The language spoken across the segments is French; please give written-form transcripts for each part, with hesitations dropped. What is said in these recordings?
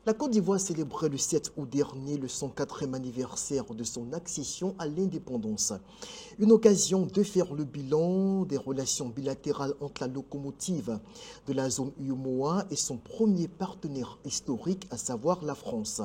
La Côte d'Ivoire célébrait le 7 août dernier le 104e anniversaire de son accession à l'indépendance. Une occasion de faire le bilan des relations bilatérales entre la locomotive de la zone UEMOA et son premier partenaire historique, à savoir la France.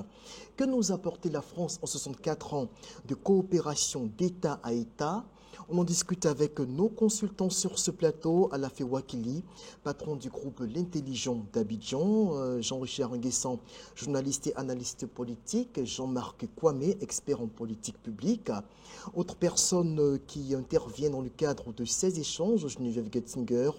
Que nous a apporté la France en 64 ans de coopération d'État à État? On en discute avec nos consultants sur ce plateau, Alafé Wakili, patron du groupe L'Intelligent d'Abidjan, Jean-Richard Nguessan, journaliste et analyste politique, Jean-Marc Kwame, expert en politique publique. Autres personnes qui interviennent dans le cadre de ces échanges, Geneviève Getzinger,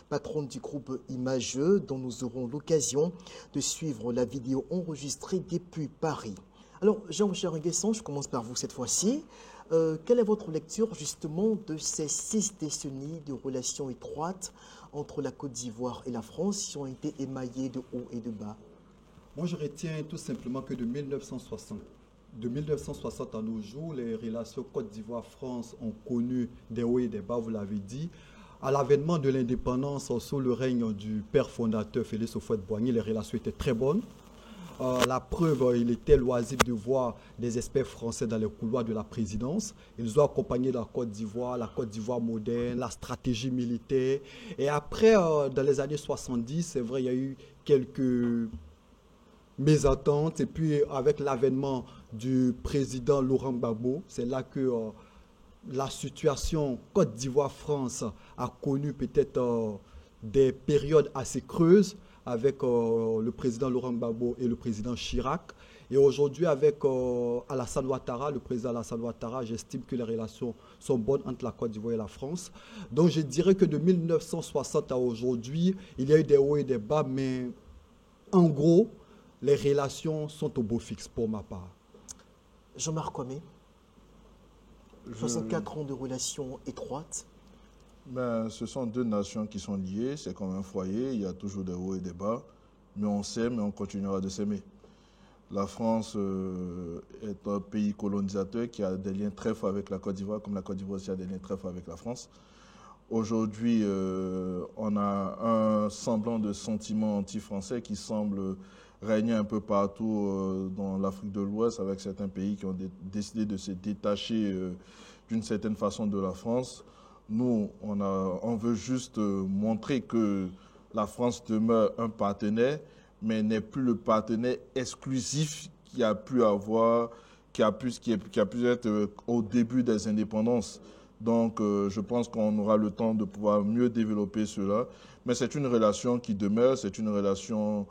patronne du groupe Imageux, dont nous aurons l'occasion de suivre la vidéo enregistrée depuis Paris. Alors, Jean-Richard Nguessan, je commence par vous cette fois-ci. Quelle est votre lecture justement de ces 6 décennies de relations étroites entre la Côte d'Ivoire et la France qui ont été émaillées de haut et de bas? Moi, je retiens tout simplement que de 1960 à nos jours, les relations Côte d'Ivoire-France ont connu des hauts et des bas, vous l'avez dit. À l'avènement de l'indépendance, sous le règne du père fondateur Félix Houphouët-Boigny, les relations étaient très bonnes. La preuve, il était loisible de voir des experts français dans les couloirs de la présidence. Ils ont accompagné la Côte d'Ivoire moderne, la stratégie militaire. Et après, dans les années 70, c'est vrai, il y a eu quelques mésententes. Et puis, avec l'avènement du président Laurent Gbagbo, c'est là que la situation Côte d'Ivoire-France a connu peut-être des périodes assez creuses, avec le président Laurent Gbagbo et le président Chirac. Et aujourd'hui, avec Alassane Ouattara, le président Alassane Ouattara, j'estime que les relations sont bonnes entre la Côte d'Ivoire et la France. Donc je dirais que de 1960 à aujourd'hui, il y a eu des hauts et des bas, mais en gros, les relations sont au beau fixe pour ma part. Jean-Marc Kwame, 64 ans de relations étroites. Ben, ce sont 2 nations qui sont liées, c'est comme un foyer, il y a toujours des hauts et des bas, mais on s'aime et on continuera de s'aimer. La France est un pays colonisateur qui a des liens très forts avec la Côte d'Ivoire, comme la Côte d'Ivoire aussi a des liens très forts avec la France. Aujourd'hui, on a un semblant de sentiment anti-français qui semble régner un peu partout dans l'Afrique de l'Ouest, avec certains pays qui ont décidé de se détacher d'une certaine façon de la France. Nous, on veut juste montrer que la France demeure un partenaire, mais n'est plus le partenaire exclusif qui a pu être au début des indépendances. Donc, je pense qu'on aura le temps de pouvoir mieux développer cela. Mais c'est une relation qui demeure, c'est une relation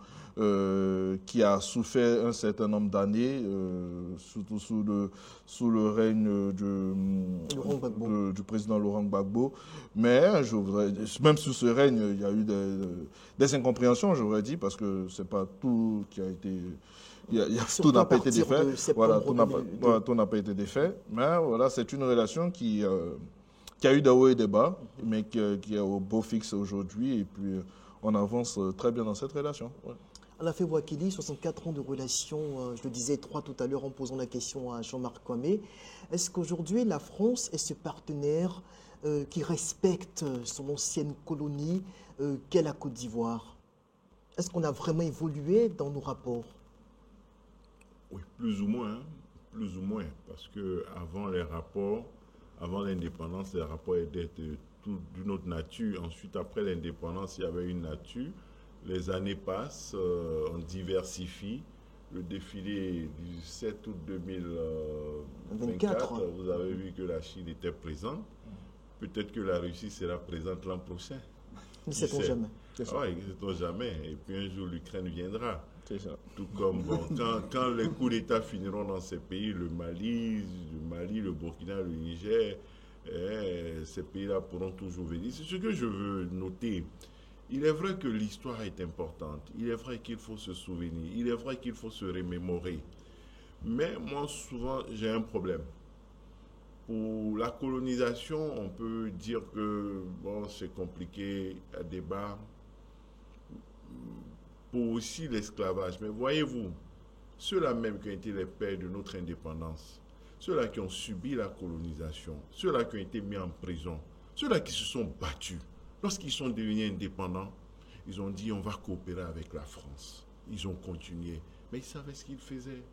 qui a souffert un certain nombre d'années, surtout sous le règne du président Laurent Gbagbo. Mais même sous ce règne, il y a eu des incompréhensions, j'aurais dit, parce que c'est pas tout qui a été... tout n'a pas été défait. Voilà, tout n'a pas été défait. Mais voilà, c'est une relation qui a eu des hauts et des bas, mais qui est au beau fixe aujourd'hui. Et puis, on avance très bien dans cette relation. Ouais. Alafé Wakili, 64 ans de relations, je le disais étroites tout à l'heure en posant la question à Jean-Marc Kwame. Est-ce qu'aujourd'hui, la France est ce partenaire qui respecte son ancienne colonie qu'est la Côte d'Ivoire? Est-ce qu'on a vraiment évolué dans nos rapports? Oui, plus ou moins, parce que avant l'indépendance, les rapports étaient d'une autre nature. Ensuite, après l'indépendance, il y avait une nature. Les années passent, on diversifie. Le défilé du 7 août 2024, vous avez vu que la Chine était présente. Peut-être que la Russie sera présente l'an prochain. Ne sait-on jamais. Oui, ne sait-on jamais. Et puis un jour, l'Ukraine viendra. C'est ça. Tout comme quand les coups d'État finiront dans ces pays, le Mali, le Burkina, le Niger, ces pays-là pourront toujours venir. C'est ce que je veux noter. Il est vrai que l'histoire est importante. Il est vrai qu'il faut se souvenir. Il est vrai qu'il faut se remémorer. Mais moi, souvent, j'ai un problème. Pour la colonisation, on peut dire que bon, c'est compliqué à débat. Pour aussi l'esclavage. Mais voyez-vous, ceux-là même qui ont été les pères de notre indépendance, ceux-là qui ont subi la colonisation, ceux-là qui ont été mis en prison, ceux-là qui se sont battus, lorsqu'ils sont devenus indépendants, ils ont dit on va coopérer avec la France. ils ont continué. Mais ils savaient ce qu'ils faisaient.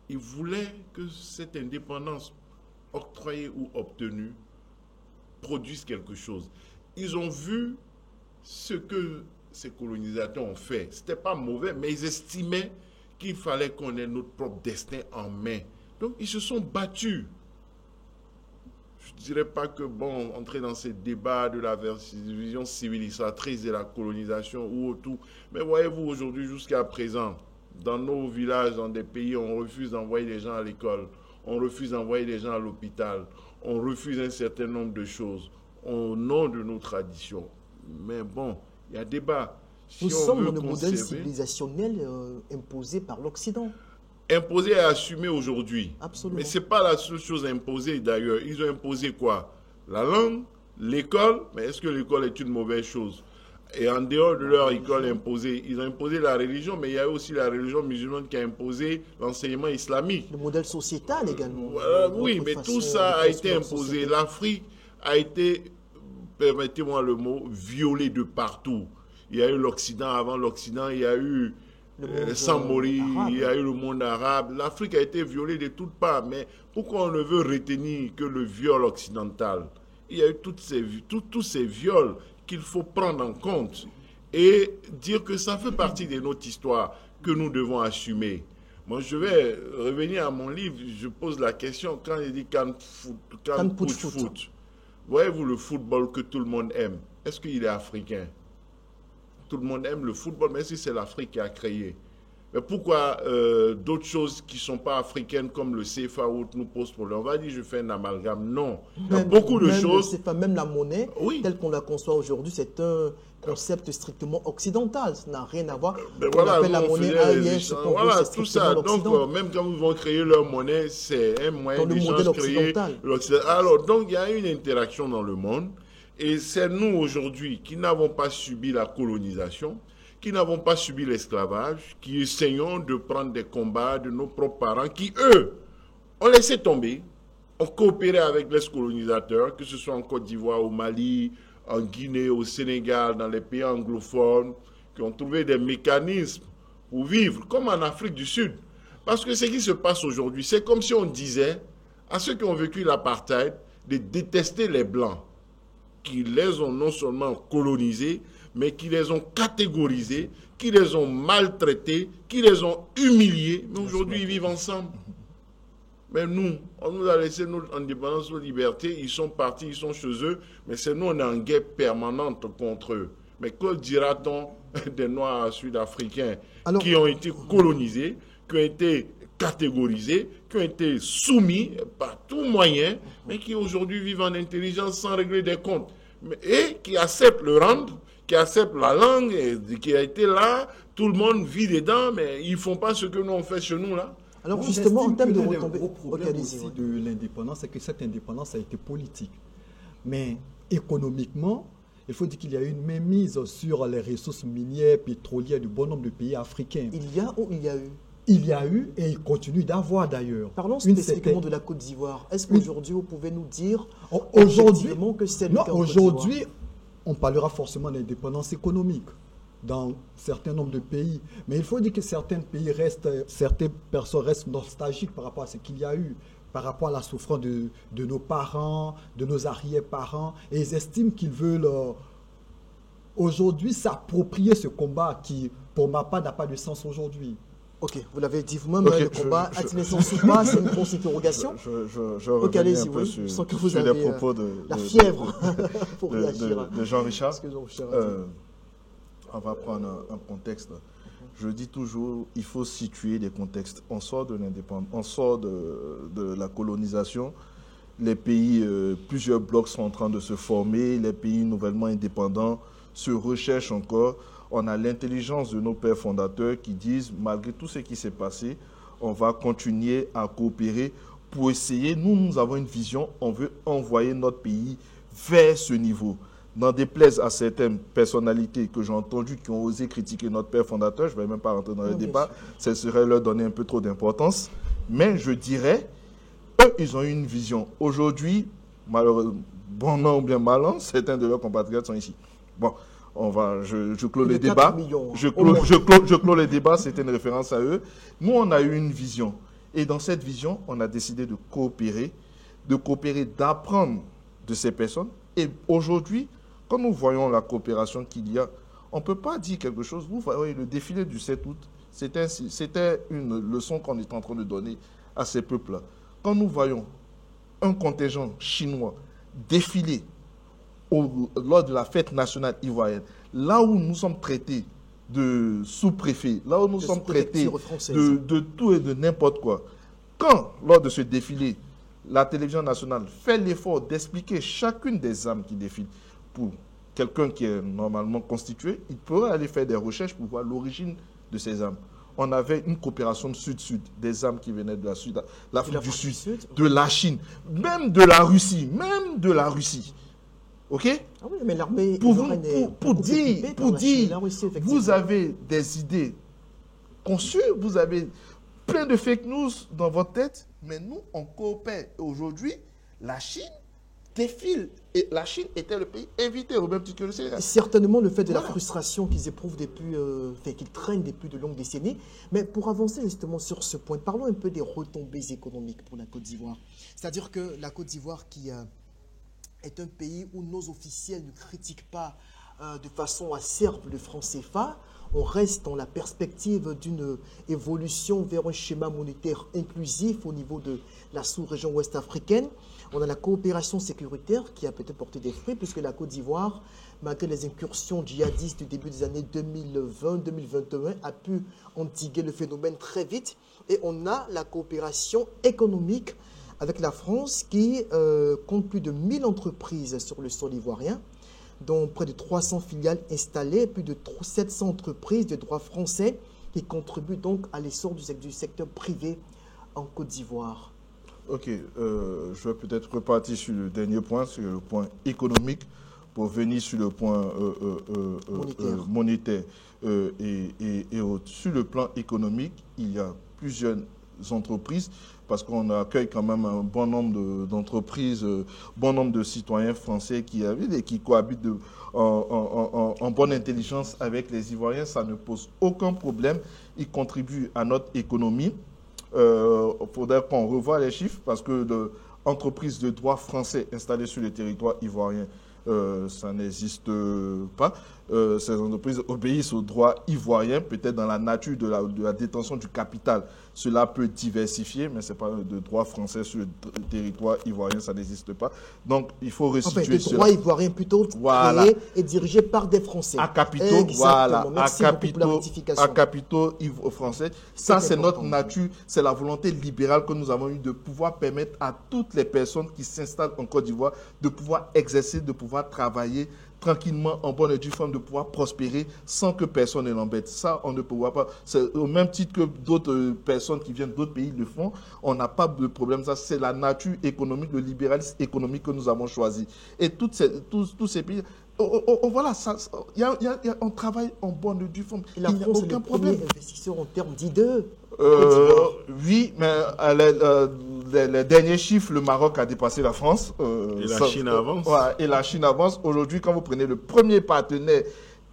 Ils voulaient que cette indépendance octroyée ou obtenue produise quelque chose. Ils ont vu ce que ces colonisateurs ont fait. Ce n'était pas mauvais, mais ils estimaient qu'il fallait qu'on ait notre propre destin en main. Donc, ils se sont battus. Je ne dirais pas que, bon, entrer dans ces débats de la vision civilisatrice de la colonisation ou tout. Mais voyez-vous, aujourd'hui, jusqu'à présent, dans nos villages, dans des pays, on refuse d'envoyer les gens à l'école, on refuse d'envoyer les gens à l'hôpital, on refuse un certain nombre de choses au nom de nos traditions. Mais bon, il y a débat. Si Nous sommes dans le modèle civilisationnel imposé par l'Occident. Imposé et assumé aujourd'hui. Absolument. Mais ce n'est pas la seule chose imposée d'ailleurs. Ils ont imposé quoi? La langue, l'école. Mais est-ce que l'école est une mauvaise chose? Et en dehors de leur école imposée, ils ont imposé la religion, mais il y a aussi la religion musulmane qui a imposé l'enseignement islamique. Le modèle sociétal également. Oui, mais tout ça a été imposé. L'Afrique a été, permettez-moi le mot, violée de partout. Il y a eu l'Occident, avant l'Occident, il y a eu Samori, il y a eu le monde arabe. L'Afrique a été violée de toutes parts. Mais pourquoi on ne veut retenir que le viol occidental? Il y a eu tous ces viols qu'il faut prendre en compte et dire que ça fait partie de notre histoire que nous devons assumer. Moi, je vais revenir à mon livre. Je pose la question quand il dit Can put foot. Voyez-vous le football que tout le monde aime? Est-ce qu'il est africain? Tout le monde aime le football, mais si c'est l'Afrique qui a créé. Mais pourquoi d'autres choses qui ne sont pas africaines comme le CFA ou autre nous posent problème? On va dire je fais un amalgame. Non. Il y a beaucoup de choses. Le CFA, même la monnaie, oui, telle qu'on la conçoit aujourd'hui, c'est un concept strictement occidental. Ça n'a rien à voir. Voilà, on appelle la monnaie AES. Voilà, tout ça. Donc, même quand ils vont créer leur monnaie, c'est un moyen d'échange créé. Alors, donc, il y a une interaction dans le monde. Et c'est nous aujourd'hui qui n'avons pas subi la colonisation, qui n'avons pas subi l'esclavage, qui essayons de prendre des combats de nos propres parents, qui, eux, ont laissé tomber, ont coopéré avec les colonisateurs, que ce soit en Côte d'Ivoire, au Mali, en Guinée, au Sénégal, dans les pays anglophones, qui ont trouvé des mécanismes pour vivre, comme en Afrique du Sud. Parce que ce qui se passe aujourd'hui, c'est comme si on disait à ceux qui ont vécu l'apartheid de détester les Blancs, qui les ont non seulement colonisés, mais qui les ont catégorisés, qui les ont maltraités, qui les ont humiliés, mais aujourd'hui ils vivent ensemble. Mais nous, on nous a laissé notre indépendance, notre liberté, ils sont partis, ils sont chez eux, mais c'est nous, on est en guerre permanente contre eux. Mais que dira-t-on des Noirs sud-africains qui ont été colonisés, qui ont été catégorisés, qui ont été soumis par tout moyen, mais qui aujourd'hui vivent en intelligence sans régler des comptes, et qui acceptent le rendre, qui acceptent la langue, et qui a été là, tout le monde vit dedans, mais ils ne font pas ce que nous on fait chez nous là. Alors justement, en termes de retombées, le problème aussi de l'indépendance, c'est que cette indépendance a été politique. Mais économiquement, il faut dire qu'il y a eu une mainmise sur les ressources minières, pétrolières du bon nombre de pays africains. Il y a ou il y a eu? Il y a eu et il continue d'avoir d'ailleurs. Parlons spécifiquement de la Côte d'Ivoire. Est-ce qu'aujourd'hui, vous pouvez nous dire objectivement que c'est le cas en Côte d'Ivoire? Aujourd'hui, on parlera forcément d'indépendance économique dans un certain nombre de pays. Mais il faut dire que certains pays certaines personnes restent nostalgiques par rapport à ce qu'il y a eu, par rapport à la souffrance de nos parents, de nos arrière-parents. Et ils estiment qu'ils veulent aujourd'hui s'approprier ce combat qui, pour ma part, n'a pas de sens aujourd'hui. Ok, vous l'avez dit vous-même, le combat a-t-il un sens ou pas? C'est une grosse interrogation. Je reviens un peu sur les propos de la fièvre pour réagir de Jean-Richard. On va prendre un contexte. Je dis toujours, il faut situer des contextes. On sort de l'indépendance, on sort de la colonisation. Les pays, plusieurs blocs sont en train de se former. Les pays nouvellement indépendants se recherchent encore. On a l'intelligence de nos pères fondateurs qui disent, malgré tout ce qui s'est passé, on va continuer à coopérer pour essayer. Nous avons une vision, on veut envoyer notre pays vers ce niveau. N'en déplaise à certaines personnalités que j'ai entendues qui ont osé critiquer notre père fondateur, je ne vais même pas rentrer dans le débat, ça serait leur donner un peu trop d'importance. Mais je dirais, eux, ils ont une vision. Aujourd'hui, malheureusement, bon an ou bien mal an, certains de leurs compatriotes sont ici. Bon, je clôt Plus les de 4 débats. millions, Je au moins. clôt les débats, c'était une référence à eux. Nous, on a eu une vision. Et dans cette vision, on a décidé de coopérer, d'apprendre de ces personnes. Et aujourd'hui, quand nous voyons la coopération qu'il y a, on ne peut pas dire quelque chose. Vous voyez, le défilé du 7 août, c'était une leçon qu'on est en train de donner à ces peuples-là. Quand nous voyons un contingent chinois défiler lors de la fête nationale ivoirienne, là où nous sommes traités de sous-préfets, là où nous sommes traités de tout et de n'importe quoi, quand, lors de ce défilé, la télévision nationale fait l'effort d'expliquer chacune des armes qui défilent pour quelqu'un qui est normalement constitué, il pourrait aller faire des recherches pour voir l'origine de ces armes. On avait une coopération sud-sud, des armes qui venaient de l'Afrique du Sud, de la Chine, même de la Russie, OK? Ah oui, mais l'armée pour dire, vous avez des idées conçues, vous avez plein de fake news dans votre tête, mais nous, on coopère. Aujourd'hui, la Chine défile. Et la Chine était le pays invité au même titre que le Sénégal. Certainement le fait de la frustration qu'ils éprouvent depuis, qu'ils traînent depuis de longues décennies. Mais pour avancer justement sur ce point, parlons un peu des retombées économiques pour la Côte d'Ivoire. C'est-à-dire que la Côte d'Ivoire qui est un pays où nos officiels ne critiquent pas de façon acerbe le franc CFA, on reste dans la perspective d'une évolution vers un schéma monétaire inclusif au niveau de la sous-région ouest africaine. On a la coopération sécuritaire qui a peut-être porté des fruits puisque la Côte d'Ivoire, malgré les incursions djihadistes du début des années 2020-2021, a pu endiguer le phénomène très vite. Et on a la coopération économique avec la France qui compte plus de 1000 entreprises sur le sol ivoirien, dont près de 300 filiales installées, plus de 700 entreprises de droit français qui contribuent donc à l'essor du secteur privé en Côte d'Ivoire. Ok, je vais peut-être repartir sur le dernier point, sur le point économique, pour venir sur le point monétaire. Sur le plan économique, il y a plusieurs entreprises, parce qu'on accueille quand même un bon nombre d'entreprises, bon nombre de citoyens français qui habitent et qui cohabitent en bonne intelligence avec les Ivoiriens. Ça ne pose aucun problème. Ils contribuent à notre économie. Il faudrait qu'on revoie les chiffres parce que l'entreprise de droit français installée sur le territoire ivoirien, ça n'existe pas. Ces entreprises obéissent au droit ivoirien, peut-être dans la nature de la détention du capital. Cela peut diversifier, mais ce n'est pas de droit français sur le territoire ivoirien, ça n'existe pas. Donc, il faut restituer cela. Des droits ivoiriens plutôt créés et dirigés par des Français. À capitaux, voilà. À capitaux français. Ça, c'est notre nature, c'est la volonté libérale que nous avons eue de pouvoir permettre à toutes les personnes qui s'installent en Côte d'Ivoire de pouvoir exercer, de pouvoir travailler tranquillement, en bonne et due forme, de pouvoir prospérer sans que personne ne l'embête. Ça, on ne peut pas. C'est au même titre que d'autres personnes qui viennent d'autres pays le font. On n'a pas de problème. Ça, c'est la nature économique, le libéralisme économique que nous avons choisi. Et tous ces pays, voilà, on travaille en bonne et due forme. Et la France est le premier investisseur en termes d'idées. Oui, mais les derniers chiffres, le Maroc a dépassé la France. Et la Chine avance. Et la Chine avance. Aujourd'hui, quand vous prenez le premier partenaire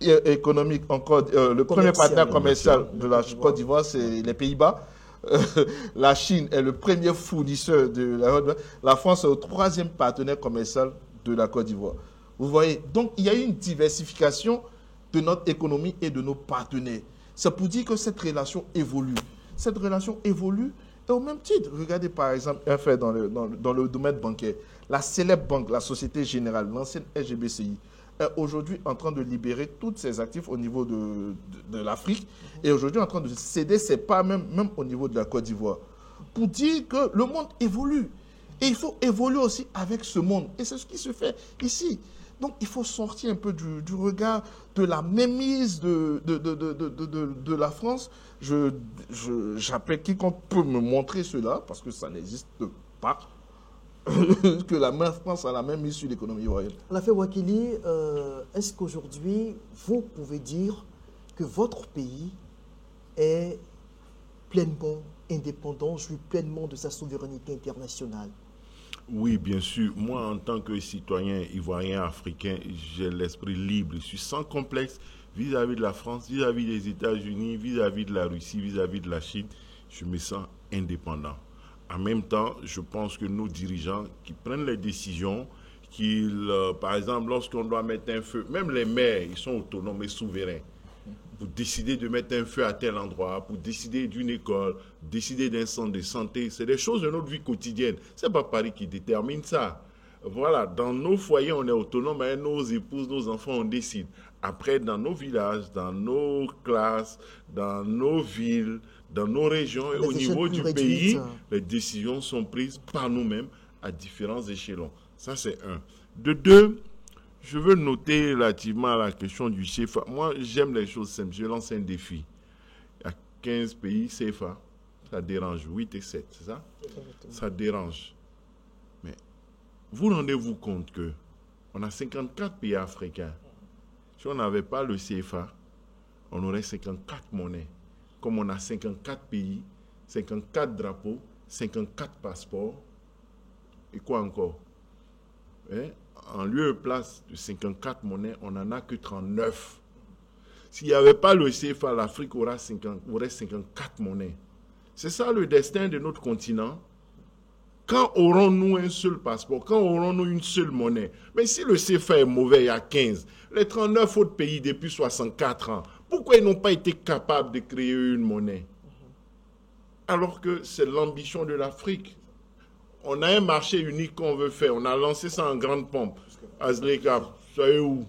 économique le premier partenaire commercial de la Côte d'Ivoire, c'est les Pays-Bas. La Chine est le premier fournisseur de la France est le troisième partenaire commercial de la Côte d'Ivoire. Vous voyez, donc il y a une diversification de notre économie et de nos partenaires. C'est pour dire que cette relation évolue. Cette relation évolue et au même titre. Regardez par exemple un fait dans le domaine bancaire. La célèbre banque, la Société Générale, l'ancienne SGBCI, est aujourd'hui en train de libérer tous ses actifs au niveau de l'Afrique et aujourd'hui en train de céder ses parts même au niveau de la Côte d'Ivoire. Pour dire que le monde évolue. Et il faut évoluer aussi avec ce monde. Et c'est ce qui se fait ici. Donc, il faut sortir un peu du regard de la mainmise de la France. J'appelle quiconque peut me montrer cela, parce que ça n'existe pas, que la France a la mainmise sur l'économie ivoirienne. On a fait Wakili. Est-ce qu'aujourd'hui, vous pouvez dire que votre pays est pleinement indépendant, jouit pleinement de sa souveraineté internationale? Oui, bien sûr. Moi, en tant que citoyen ivoirien africain, j'ai l'esprit libre. Je suis sans complexe vis-à-vis de la France, vis-à-vis des États-Unis, vis-à-vis de la Russie, vis-à-vis de la Chine. Je me sens indépendant. En même temps, je pense que nos dirigeants qui prennent les décisions, par exemple, lorsqu'on doit mettre un feu, même les maires, ils sont autonomes et souverains. Pour décider de mettre un feu à tel endroit, pour décider d'une école, décider d'un centre de santé, c'est des choses de notre vie quotidienne. Ce n'est pas Paris qui détermine ça. Voilà, dans nos foyers, on est autonome, avec nos épouses, nos enfants, on décide. Après, dans nos villages, dans nos classes, dans nos villes, dans nos régions et au niveau du pays, les décisions sont prises par nous-mêmes à différents échelons. Ça, c'est un. De deux, je veux noter relativement à la question du CFA. Moi, j'aime les choses simples. Je lance un défi. Il y a 15 pays CFA. Ça dérange. 8 et 7, c'est ça? Ça dérange. Mais vous rendez-vous compte que on a 54 pays africains. Si on n'avait pas le CFA, on aurait 54 monnaies. Comme on a 54 pays, 54 drapeaux, 54 passeports. Et quoi encore? En lieu et place de 54 monnaies, on n'en a que 39. S'il n'y avait pas le CFA, l'Afrique aurait 54 monnaies. C'est ça le destin de notre continent. Quand aurons-nous un seul passeport? Quand aurons-nous une seule monnaie? Mais si le CFA est mauvais, il y a 15. Les 39 autres pays depuis 64 ans, pourquoi ils n'ont pas été capables de créer une monnaie? Alors que c'est l'ambition de l'Afrique. On a un marché unique qu'on veut faire. On a lancé ça en grande pompe. Azleka, ça est où?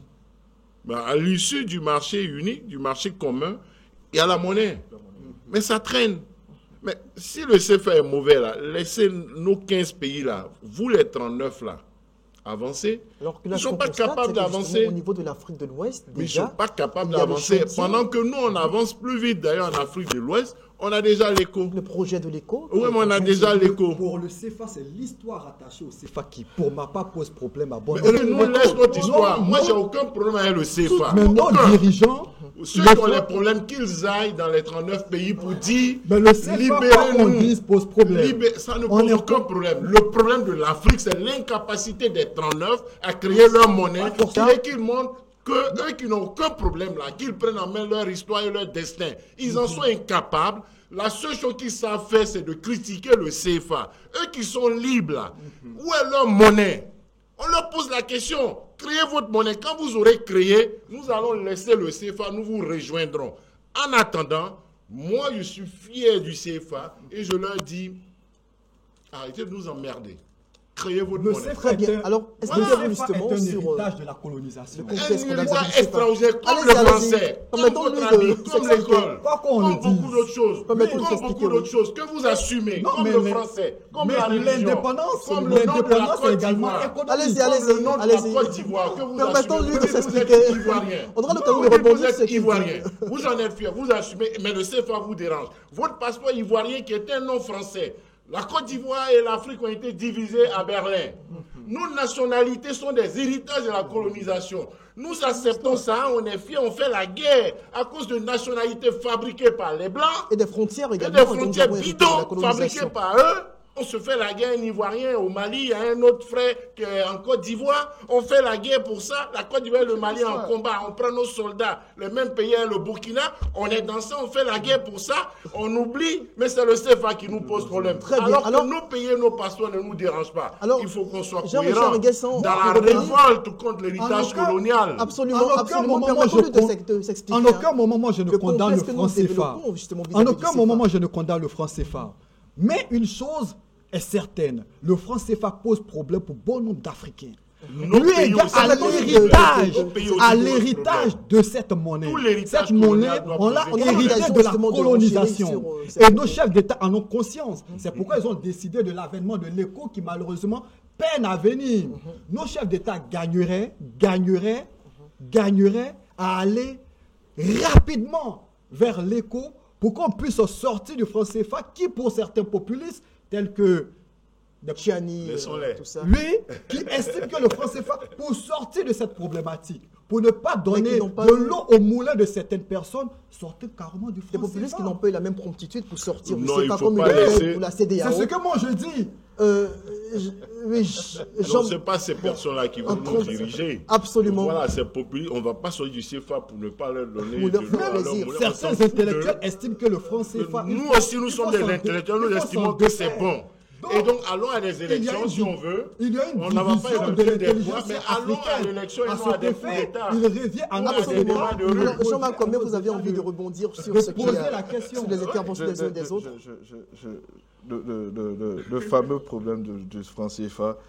Ben, à l'issue du marché unique, du marché commun, il y a la monnaie. Mais ça traîne. Mais si le CFA est mauvais, là, laissez nos 15 pays, là, vous les 39, là, avancer. Ils ne sont pas capables d'avancer. Au niveau de l'Afrique de l'Ouest, ils ne sont pas capables d'avancer. Pendant que nous, on avance plus vite, d'ailleurs, en Afrique de l'Ouest, on a déjà l'écho. Le projet de l'écho. Oui, mais on a déjà l'écho. Pour le CFA, c'est l'histoire attachée au CFA qui, pour ma part, pose problème à bon. Mais nous, laisse notre histoire. Moi, j'ai aucun problème avec le CFA. Mais nos dirigeants, ceux qui ont les problèmes, qu'ils aillent dans les 39 pays pour dire libérez-nous. Pose problème. Ça ne pose aucun problème. Le problème de l'Afrique, c'est l'incapacité des 39 à créer leur monnaie et qu'ils montrent qu'eux qui n'ont aucun problème là, qu'ils prennent en main leur histoire et leur destin. Ils en sont incapables. La seule chose qu'ils savent faire, c'est de critiquer le CFA. Eux qui sont libres là, où est leur monnaie? On leur pose la question. Créez votre monnaie. Quand vous aurez créé, nous allons laisser le CFA, nous vous rejoindrons. En attendant, moi je suis fier du CFA et je leur dis, arrêtez de nous emmerder. Créez votre monnaie. Très bien. Alors, est-ce que c'est justement un sur héritage de la colonisation? Un héritage étranger, comme le français, comme votre ami, comme l'école, comme beaucoup d'autres choses, que vous assumez, comme le français, comme la religion, l'indépendance, comme le nom de la Côte d'Ivoire, allez-y, le nom de la Côte d'Ivoire, que vous assumez. Permettons-lui de s'expliquer. On aura l'occasion de rebondir vous êtes ivoirien, vous en êtes fier, vous assumez, mais le CFA vous dérange. Votre passeport ivoirien qui est un nom français. La Côte d'Ivoire et l'Afrique ont été divisées à Berlin. Nos nationalités sont des héritages de la colonisation. Nous acceptons ça, on est fiers, on fait la guerre à cause de nationalités fabriquées par les Blancs. Et des frontières également. Et des frontières bidons fabriquées par eux. On se fait la guerre, un Ivoirien au Mali, il y a un autre frère qui est en Côte d'Ivoire. On fait la guerre pour ça. La Côte d'Ivoire et le Mali en combat. On prend nos soldats, le même pays, le Burkina. On est dans ça, on fait la guerre pour ça. On oublie, mais c'est le CFA qui nous pose problème. Alors que nos pays et nos passeports ne nous dérangent pas. Il faut qu'on soit cohérent dans la révolte contre l'héritage colonial. Absolument, absolument. En aucun moment, moi, je ne condamne le franc CFA. En aucun moment, moi, je ne condamne le franc CFA. Mais une chose est certaine, le franc CFA pose problème pour bon nombre d'Africains. Lui à l'héritage de cette monnaie. Cette monnaie, on l'a hérité de la colonisation. Et nos chefs d'État en ont conscience. C'est pourquoi ils ont décidé de l'avènement de l'écho qui malheureusement peine à venir. Nos chefs d'État gagneraient à aller rapidement vers l'écho pour qu'on puisse sortir du franc CFA qui, pour certains populistes, tels que Chiani, tout ça, lui, qui estime que le franc CFA, pour sortir de cette problématique, pour ne pas donner de l'eau au moulin de certaines personnes, sortir carrément du franc CFA. Des populistes qui n'ont pas eu la même promptitude pour sortir du CFA comme il l'a fait pour la CEDEAO. C'est ce que moi je dis. Non, ce n'est pas ces personnes-là qui vont nous diriger. Absolument. Voilà, c'est populiste. On ne va pas sortir du CFA pour ne pas leur donner Pour leur faire plaisir. Certains intellectuels estiment que le franc CFA... Nous aussi, nous sommes des intellectuels, nous estimons que c'est bon. Et donc, allons à des élections si on veut. On n'a pas évoqué des voix, mais allons à l'élection et non à des coups d'État. Il revient en Absolument. Jean-Marc, combien vous avez envie de rebondir sur ce qui est sur les interventions des uns et des autres? Le fameux problème du franc CFA,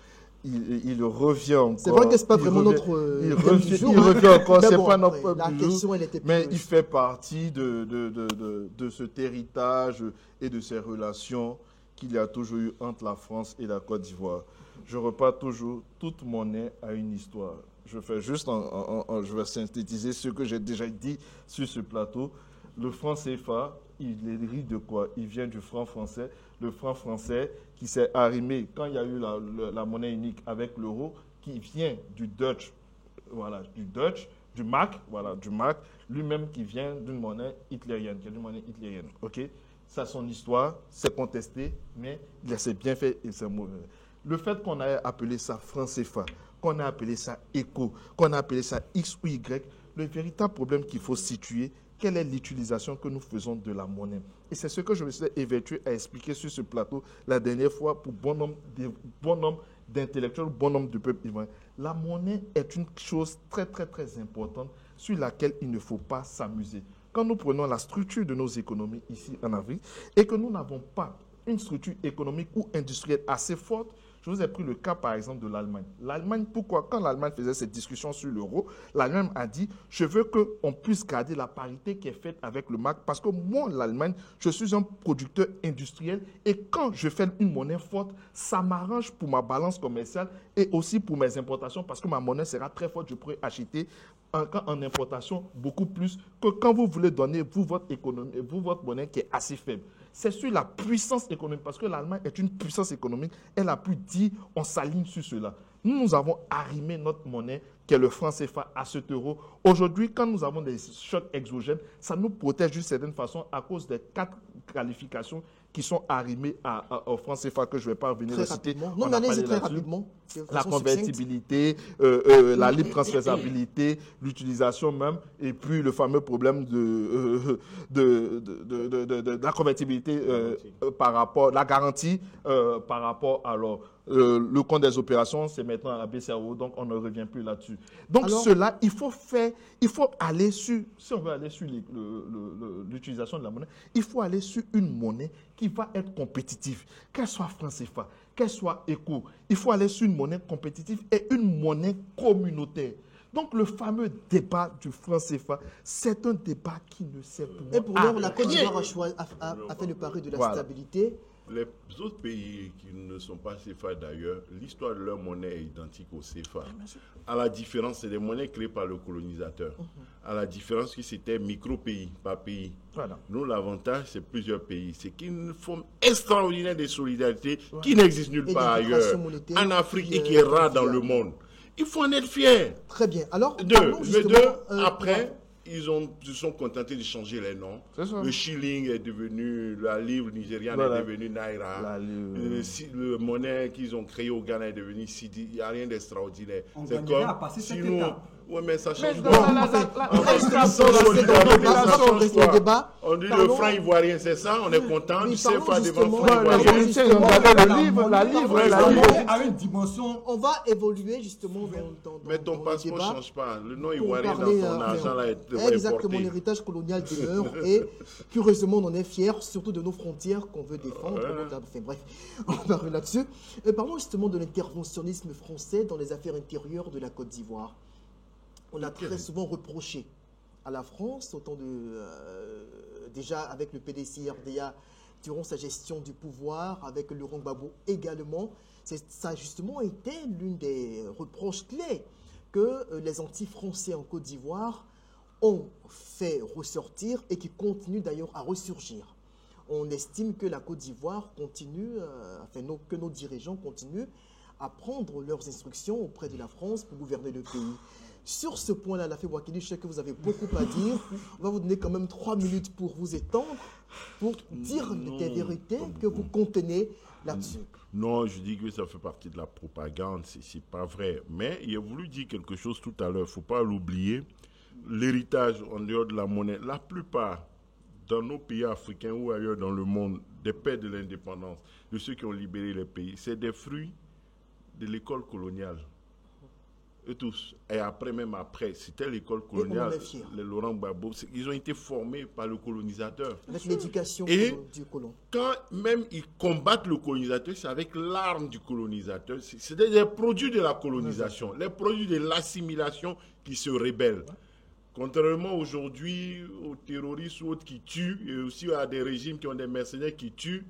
il revient encore. C'est vrai que ce n'est pas vraiment notre thème du jour. Il revient encore, c'est bon, pas notre thème du jour. Mais il fait partie de cet héritage et de ces relations qu'il y a toujours eu entre la France et la Côte d'Ivoire. Je repars toujours, toute monnaie a une histoire. Je fais juste, je vais synthétiser ce que j'ai déjà dit sur ce plateau. Le franc CFA, il hérite de quoi? Il vient du franc français. Le franc français qui s'est arrimé quand il y a eu la monnaie unique avec l'euro, qui vient du Dutch, voilà, du mark, voilà, du mark, lui-même qui vient d'une monnaie hitlérienne, qui est une monnaie hitlérienne, ok? Ça, son histoire, c'est contesté, mais il s'est bien fait et c'est mauvais. Le fait qu'on ait appelé ça franc CFA, qu'on ait appelé ça ECO, qu'on ait appelé ça X ou Y, le véritable problème qu'il faut situer, quelle est l'utilisation que nous faisons de la monnaie. Et c'est ce que je me suis évertué à expliquer sur ce plateau la dernière fois pour bon nombre d'intellectuels, bon nombre de peuples ivoiriens. La monnaie est une chose très, très, très importante sur laquelle il ne faut pas s'amuser. Quand nous prenons la structure de nos économies ici en Afrique et que nous n'avons pas une structure économique ou industrielle assez forte, je vous ai pris le cas par exemple de l'Allemagne. L'Allemagne, pourquoi? Quand l'Allemagne faisait cette discussion sur l'euro, l'Allemagne a dit « je veux qu'on puisse garder la parité qui est faite avec le mark parce que moi, l'Allemagne, je suis un producteur industriel et quand je fais une monnaie forte, ça m'arrange pour ma balance commerciale et aussi pour mes importations parce que ma monnaie sera très forte, je pourrai acheter en importation beaucoup plus que quand vous voulez donner votre monnaie qui est assez faible. C'est sur la puissance économique, parce que l'Allemagne est une puissance économique, elle a pu dire, on s'aligne sur cela. Nous avons arrimé notre monnaie, qui est le franc CFA, à cet euro. Aujourd'hui, quand nous avons des chocs exogènes, ça nous protège d'une certaine façon à cause des 4 qualifications qui sont arrimées au franc CFA que je ne vais pas revenir citer. Non, mais allez-y très rapidement. La convertibilité, la libre transférabilité, l'utilisation même, et puis le fameux problème de la convertibilité par rapport, la garantie par rapport à le compte des opérations, c'est maintenant à la BCAO, donc on ne revient plus là-dessus. Donc alors, cela, il faut aller sur, si on veut aller sur l'utilisation de la monnaie, il faut aller sur une monnaie qui va être compétitive, qu'elle soit franc CFA, qu'elle soit ECO. Il faut aller sur une monnaie compétitive et une monnaie communautaire. Donc le fameux débat du franc CFA, c'est un débat qui ne sert pour moi. Et pour l'heure, la Côte d'Ivoire a fait le pari de la stabilité. Les autres pays qui ne sont pas CFA d'ailleurs, l'histoire de leur monnaie est identique au CFA. À la différence, c'est des monnaies créées par le colonisateur. À la différence que c'était micro-pays, pas pays. Voilà. Nous, l'avantage, c'est plusieurs pays. C'est une forme extraordinaire de solidarité qui n'existe nulle part ailleurs. En Afrique et qui est rare dans le monde. Il faut en être fier. Très bien. Alors, après... Ils se sont contentés de changer les noms. Le shilling est devenu, la livre nigériane est devenue naira. Le monnaie qu'ils ont créé au Ghana est devenu Sidi. Il n'y a rien d'extraordinaire. C'est comme si nous... Oui, mais ça change quoi? On dit le franc ivoirien, c'est ça? On est content du CFA devant le franc ivoirien. La livre a une dimension. On va évoluer justement dans mais ton passeport ne change pas. Le nom ivoirien dans ton argent là est importé. Exactement, l'héritage colonial demeure et curieusement, on en est fiers, surtout de nos frontières qu'on veut défendre. Enfin bref, on va parler là-dessus. Parlons justement de l'interventionnisme français dans les affaires intérieures de la Côte d'Ivoire. On a très souvent reproché à la France, déjà avec le PDCRDA, durant sa gestion du pouvoir, avec Laurent Gbagbo également, ça a justement été l'une des reproches clés que les anti-français en Côte d'Ivoire ont fait ressortir et qui continuent d'ailleurs à ressurgir. On estime que la Côte d'Ivoire continue, que nos dirigeants continuent à prendre leurs instructions auprès de la France pour gouverner le pays. Sur ce point-là, Lafay Bouakili, je sais que vous avez beaucoup à dire. On va vous donner quand même 3 minutes pour vous étendre. pour dire des vérités que vous contenez là-dessus. Non, je dis que ça fait partie de la propagande, c'est pas vrai. Mais il a voulu dire quelque chose tout à l'heure, il ne faut pas l'oublier. L'héritage en dehors de la monnaie, la plupart dans nos pays africains ou ailleurs dans le monde, des pères de l'indépendance, de ceux qui ont libéré les pays, c'est des fruits de l'école coloniale. Eux tous. Et après, même après, c'était l'école coloniale, les Laurent Gbagbo, ils ont été formés par le colonisateur. Avec l'éducation du colon. Quand même ils combattent le colonisateur, c'est avec l'arme du colonisateur. C'est des produits de la colonisation, les produits de l'assimilation qui se rebellent. Contrairement aujourd'hui aux terroristes ou autres qui tuent, et aussi à des régimes qui ont des mercenaires qui tuent,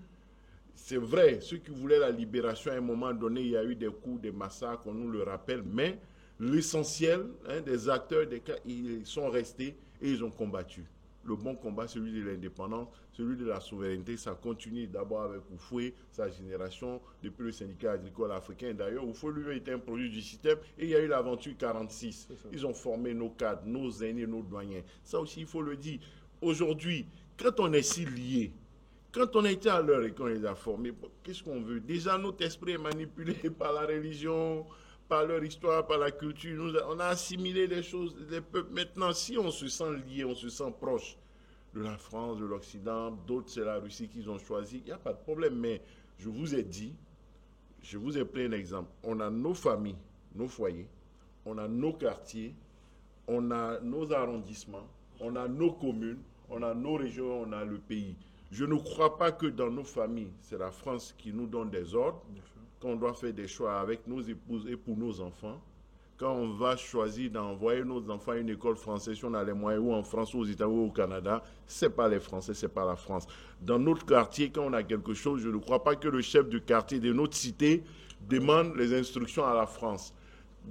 c'est vrai, ceux qui voulaient la libération, à un moment donné, il y a eu des coups, des massacres, on nous le rappelle, mais l'essentiel des acteurs, des cas, ils sont restés et ils ont combattu. Le bon combat, celui de l'indépendance, celui de la souveraineté, ça continue d'abord avec Houphouët, sa génération, depuis le syndicat agricole africain. D'ailleurs, Houphouët lui était un produit du système et il y a eu l'aventure 46. Ils ont formé nos cadres, nos aînés, nos doyens. Ça aussi, il faut le dire. Aujourd'hui, quand on est si liés, quand on a été à l'heure et qu'on les a formés, qu'est-ce qu'on veut? Déjà, notre esprit est manipulé par la religion, par leur histoire, par la culture. On a assimilé les choses des peuples. Maintenant, si on se sent lié, on se sent proche de la France, de l'Occident, d'autres, c'est la Russie qu'ils ont choisi, il n'y a pas de problème. Mais je vous ai dit, je vous ai pris un exemple. On a nos familles, nos foyers, on a nos quartiers, on a nos arrondissements, on a nos communes, on a nos régions, on a le pays. Je ne crois pas que dans nos familles, c'est la France qui nous donne des ordres, quand on doit faire des choix avec nos épouses et pour nos enfants, quand on va choisir d'envoyer nos enfants à une école française, si on a les moyens, ou en France, ou aux États-Unis, ou au Canada, ce n'est pas les Français, ce n'est pas la France. Dans notre quartier, quand on a quelque chose, je ne crois pas que le chef du quartier de notre cité demande les instructions à la France.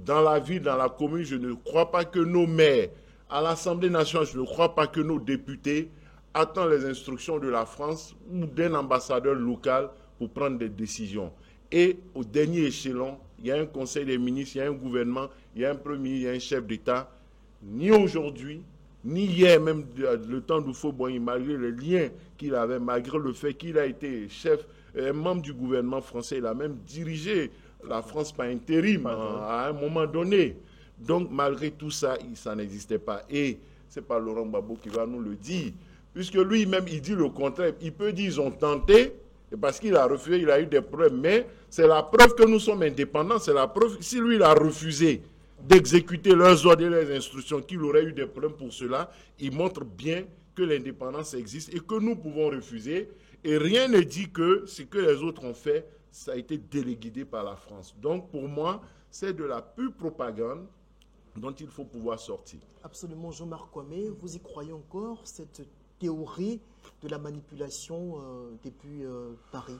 Dans la ville, dans la commune, je ne crois pas que nos maires, à l'Assemblée nationale, je ne crois pas que nos députés attendent les instructions de la France ou d'un ambassadeur local pour prendre des décisions. Et au dernier échelon, il y a un conseil des ministres, il y a un gouvernement, il y a un premier, il y a un chef d'État. Ni aujourd'hui, ni hier, même le temps d'Houphouët-Boigny, malgré les liens qu'il avait, malgré le fait qu'il a été chef, membre du gouvernement français, il a même dirigé la France par intérim à un moment donné. Donc, malgré tout ça, ça n'existait pas. Et ce n'est pas Laurent Gbagbo qui va nous le dire. Puisque lui-même, il dit le contraire. Il peut dire qu'ils ont tenté, et parce qu'il a refusé, il a eu des problèmes. Mais c'est la preuve que nous sommes indépendants. C'est la preuve, si lui, il a refusé d'exécuter leurs ordres et leurs instructions, qu'il aurait eu des problèmes pour cela, il montre bien que l'indépendance existe et que nous pouvons refuser. Et rien ne dit que ce que les autres ont fait, ça a été téléguidé par la France. Donc, pour moi, c'est de la pure propagande dont il faut pouvoir sortir. Absolument, Jean-Marc Kwame, vous y croyez encore, cette théorie de la manipulation depuis Paris?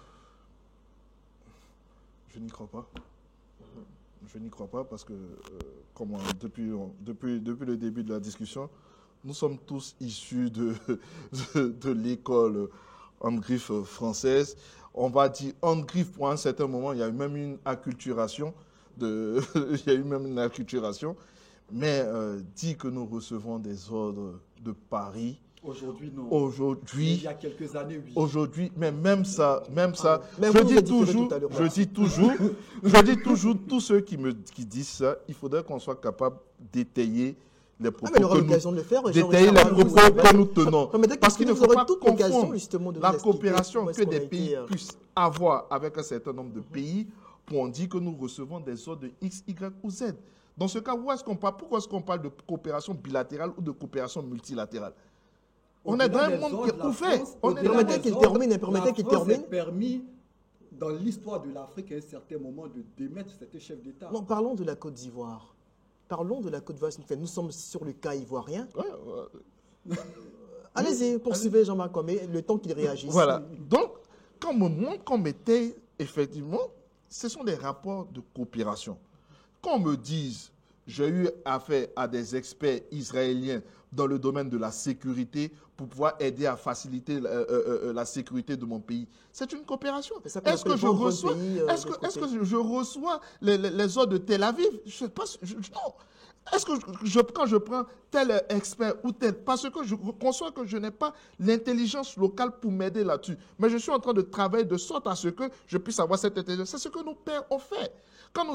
Je n'y crois pas. Je n'y crois pas parce que, depuis le début de la discussion, nous sommes tous issus de l'école en griffe française. On va dire en griffe pour un certain moment, il y a eu même une acculturation. Mais dit que nous recevons des ordres de Paris. Aujourd'hui, non. Aujourd'hui, il y a quelques années, oui. Aujourd'hui, mais même ça, Mais je dis toujours, tous ceux qui disent ça, il faudrait qu'on soit capable d'étayer les propos que nous tenons. Parce qu'il ne faut pas confondre la coopération que des pays puissent avoir avec un certain nombre de pays pour on dit que nous recevons des ordres de X, Y ou Z. Dans ce cas, pourquoi est-ce qu'on parle de coopération bilatérale ou de coopération multilatérale? On est dans un monde qui est ouvert. Permettez qu'il termine. C'est permis dans l'histoire de l'Afrique à un certain moment de démettre cet chef d'État. Non, parlons de la Côte d'Ivoire. Nous sommes sur le cas ivoirien. Allez-y, poursuivez Jean-Marc Kwame, le temps qu'il réagisse. Voilà. Donc, quand on me montre qu'on mettait, effectivement, ce sont des rapports de coopération. Qu'on me dise, j'ai eu affaire à des experts israéliens dans le domaine de la sécurité pour pouvoir aider à faciliter la sécurité de mon pays. C'est une coopération. Est-ce que je reçois les ordres de Tel Aviv? Je sais pas, non. Est-ce que quand je prends tel expert ou tel, parce que je conçois que je n'ai pas l'intelligence locale pour m'aider là-dessus, mais je suis en train de travailler de sorte à ce que je puisse avoir cette intelligence. C'est ce que nos pères ont fait. Quand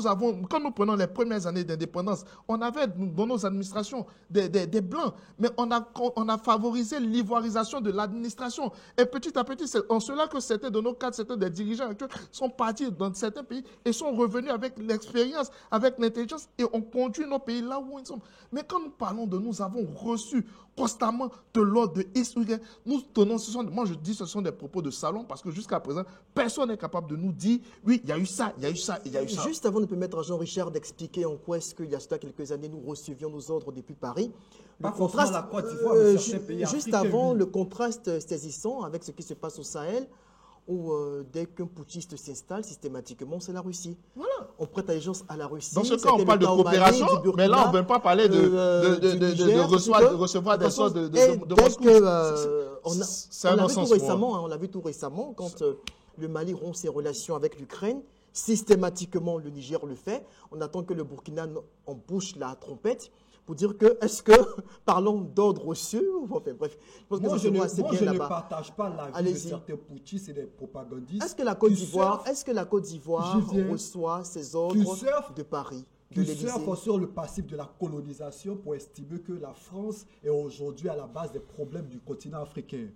nous prenons les premières années d'indépendance, on avait dans nos administrations des Blancs, mais on a favorisé l'ivoirisation de l'administration. Et petit à petit, c'est en cela que certains de nos cadres, certains des dirigeants actuels sont partis dans certains pays et sont revenus avec l'expérience, avec l'intelligence et ont conduit nos pays là où ils sont. Mais quand nous parlons de nous avons reçu constamment de l'ordre de Israël, nous tenons, moi je dis ce sont des propos de salon parce que jusqu'à présent, personne n'est capable de nous dire, oui, il y a eu ça, il y a eu ça, il y a eu ça. Juste avant de permettre à Jean-Richard d'expliquer en quoi est-ce qu'il y a cela quelques années, nous recevions nos ordres depuis Paris. Le contraste, la Côte d'Ivoire, mais certains pays juste africains, avant, oui. le contraste saisissant avec ce qui se passe au Sahel, où dès qu'un putschiste s'installe, systématiquement, c'est la Russie. Voilà. On prête allégeance à la Russie. Dans ce cas, on parle de coopération, mais là, on ne veut pas parler de recevoir des sortes de Moscou. On l'a vu tout récemment, quand le Mali rompt ses relations avec l'Ukraine, systématiquement, le Niger le fait. On attend que le Burkina embouche la trompette pour dire que, parlons d'ordre reçu, enfin bref. Moi, je ne partage pas l'avis de certains putschistes et des propagandistes. Est-ce que la Côte d'Ivoire reçoit ses ordres de Paris, de l'Élysée? Qui surfent sur le passif de la colonisation pour estimer que la France est aujourd'hui à la base des problèmes du continent africain.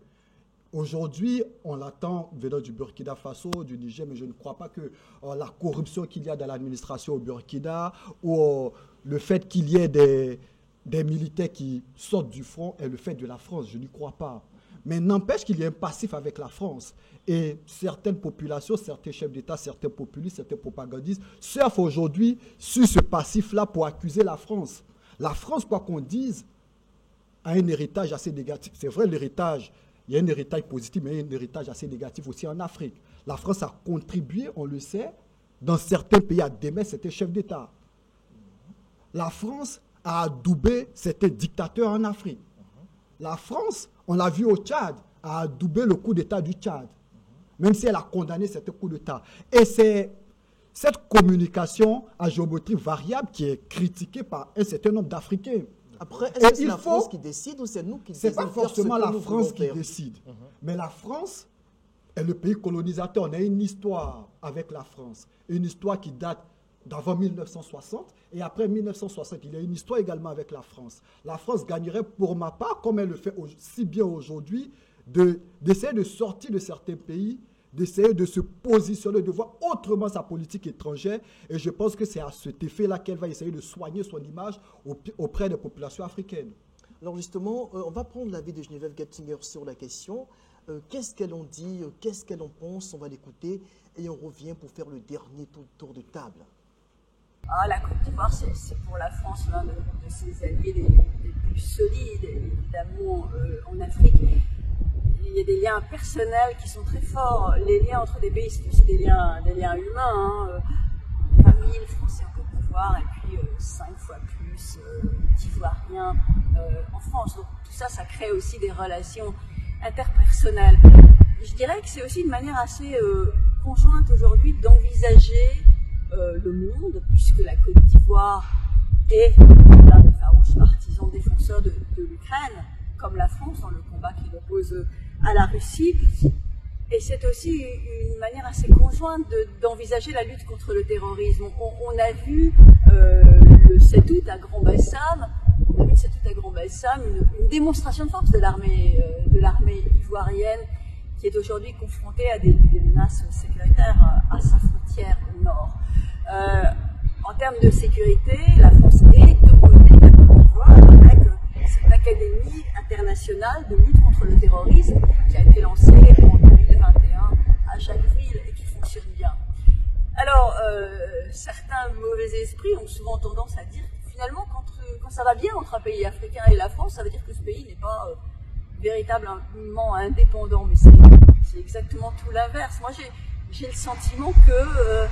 Aujourd'hui, on l'attend venant du Burkina Faso, du Niger, mais je ne crois pas que la corruption qu'il y a dans l'administration au Burkina ou le fait qu'il y ait des militaires qui sortent du front est le fait de la France. Je n'y crois pas. Mais n'empêche qu'il y a un passif avec la France. Et certaines populations, certains chefs d'État, certains populistes, certains propagandistes surfent aujourd'hui sur ce passif-là pour accuser la France. La France, quoi qu'on dise, a un héritage assez négatif. C'est vrai, l'héritage. Il y a un héritage positif, mais il y a un héritage assez négatif aussi en Afrique. La France a contribué, on le sait, dans certains pays à démettre certains chefs d'État. La France a adoubé certains dictateurs en Afrique. La France, on l'a vu au Tchad, a adoubé le coup d'État du Tchad, même si elle a condamné certains coups d'État. Et c'est cette communication à géométrie variable qui est critiquée par un certain nombre d'Africains. Après, est-ce que c'est la France qui décide ou c'est nous qui décidons? Ce n'est pas forcément la France qui décide. Mais la France est le pays colonisateur. On a une histoire avec la France. Une histoire qui date d'avant 1960. Et après 1960, il y a une histoire également avec la France. La France gagnerait, pour ma part, comme elle le fait si bien aujourd'hui, d'essayer de sortir de certains pays, d'essayer de se positionner, de voir autrement sa politique étrangère. Et je pense que c'est à cet effet-là qu'elle va essayer de soigner son image auprès des populations africaines. Alors justement, on va prendre l'avis de Geneviève Gattinger sur la question. Qu'est-ce qu'elle en dit? Qu'est-ce qu'elle en pense? On va l'écouter et on revient pour faire le dernier tour de table. La Côte d'Ivoire, c'est pour la France l'un de ses alliés les plus solides, évidemment, en Afrique. Il y a des liens personnels qui sont très forts. Les liens entre des pays, c'est aussi des liens humains. Il y a 1000 Français en Côte d'Ivoire et puis 5 fois plus d'Ivoiriens en France. Donc tout ça, ça crée aussi des relations interpersonnelles. Je dirais que c'est aussi une manière assez conjointe aujourd'hui d'envisager le monde, puisque la Côte d'Ivoire est l'un des farouches partisans défenseurs de l'Ukraine, comme la France dans le combat qu'il oppose à la Russie. Et c'est aussi une manière assez conjointe d'envisager la lutte contre le terrorisme. On a vu le 7 août à Grand-Bassam, une démonstration de force de l'armée ivoirienne qui est aujourd'hui confrontée à des menaces sécuritaires à sa frontière au nord. En termes de sécurité, la France est aux côtés de la Côte d'Ivoire avec cette académie internationale de lutte contre le terrorisme qui a été lancée en 2021 à Jacquesville et qui fonctionne bien. Alors, certains mauvais esprits ont souvent tendance à dire que finalement, quand ça va bien entre un pays africain et la France, ça veut dire que ce pays n'est pas véritablement indépendant, mais c'est exactement tout l'inverse. Moi, j'ai le sentiment que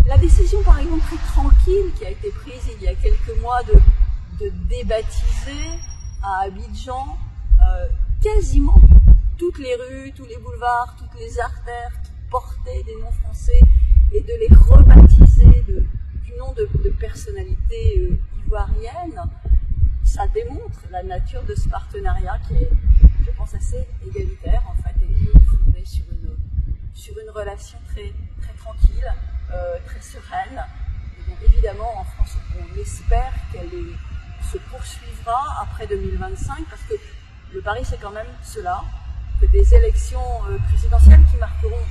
la décision, par exemple, très tranquille qui a été prise il y a quelques mois de débaptiser à Abidjan quasiment toutes les rues, tous les boulevards, toutes les artères qui portaient des noms français et de les rebaptiser du nom de personnalités ivoiriennes, ça démontre la nature de ce partenariat qui est, je pense, assez égalitaire en fait, et fondé sur une relation très, très tranquille, très sereine. Et donc évidemment, en France, on espère qu'elle se poursuivra après 2025, parce que le pari, c'est quand même cela, que des élections présidentielles qui marqueront